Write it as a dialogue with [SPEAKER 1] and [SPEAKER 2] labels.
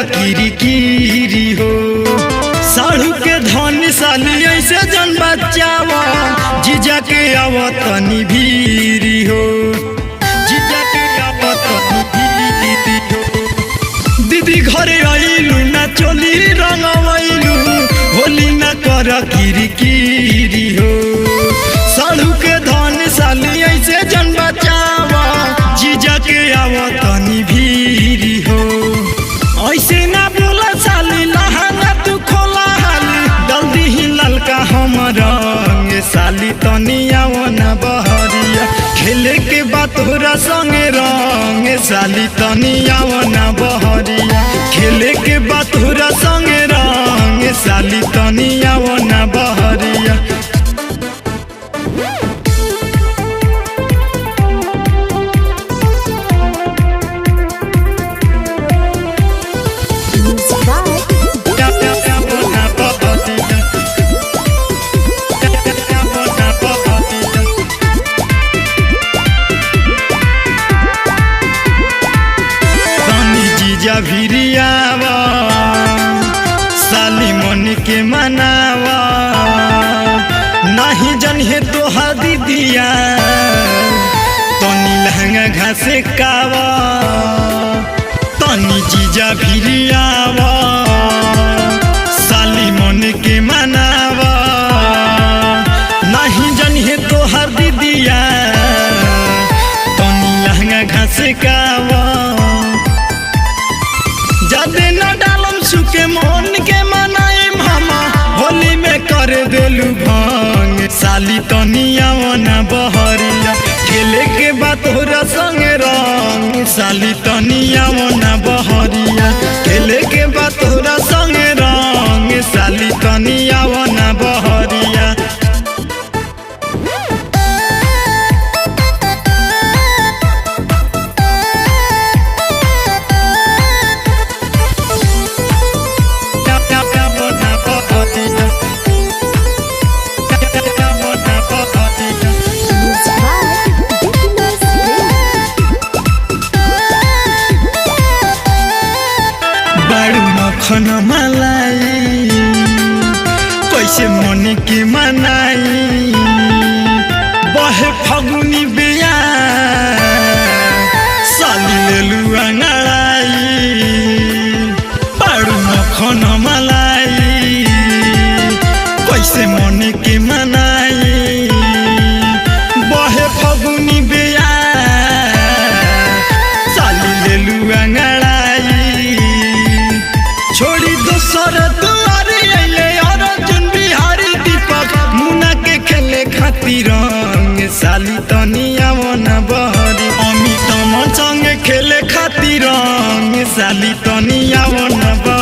[SPEAKER 1] किरी हो। साढ़ू के धन साली ऐसे जन बचावा, जीजा के आवतनी भीरी हो, जीजा के आवतनी भीरी हो। दीदी घरे आइलू ना चोली रंगवैलू, होली ना कर किरी हो। साढ़ू के धन साली ऐसे जन बचावा, जीजा के आवतनी भीरी हो। ऐसे ना बोला साली लहंगा तू खोला हाली, जल्दी ही ललका हम रंग साली तनी आओ ना बहरिया। खेले के बात तोरा संगे रंग साली तनी आओ ना बहरिया। खेले के बात तोरा संगे रंग साली तनी आओ ना बहरिया। भिरियावा साली मन के मनावा, नहीं जनिए तोहा दीदिया तनी लहंगा घासे कावा। तनी जीजा भिरियावा साली मन के मनावा, नहीं जनिए तोहा दीदिया तनी लहंगा घासे कावा। जादे न डालम सुके मन के मनाए मामा, होली में कर देलू भांग साली तनी आओ ना बहरिया। खेले के बात तोरा संगे रंग साली तनी आओ ना बहरिया। खेले के बात तोरा संगे रंग साली तनी आओ ना बहरिया। मखन मलाई कैसे मन के मनाई, बहे फगुनी बिया साली लेलू अंगड़ाई। बारू मखन मलाई कैसे मन के मनाई, बहे फगुनी बिया साली लेलू अंगड़ाई। छोड़ी दोसर दुआरी अइले अर्जुन बिहारी दीपक मुना के खेले खातिर रंग साली तनी आओ ना बहरी। अमित मन संगे खेले खातिर रंग साली तनी आओ ना बहरी।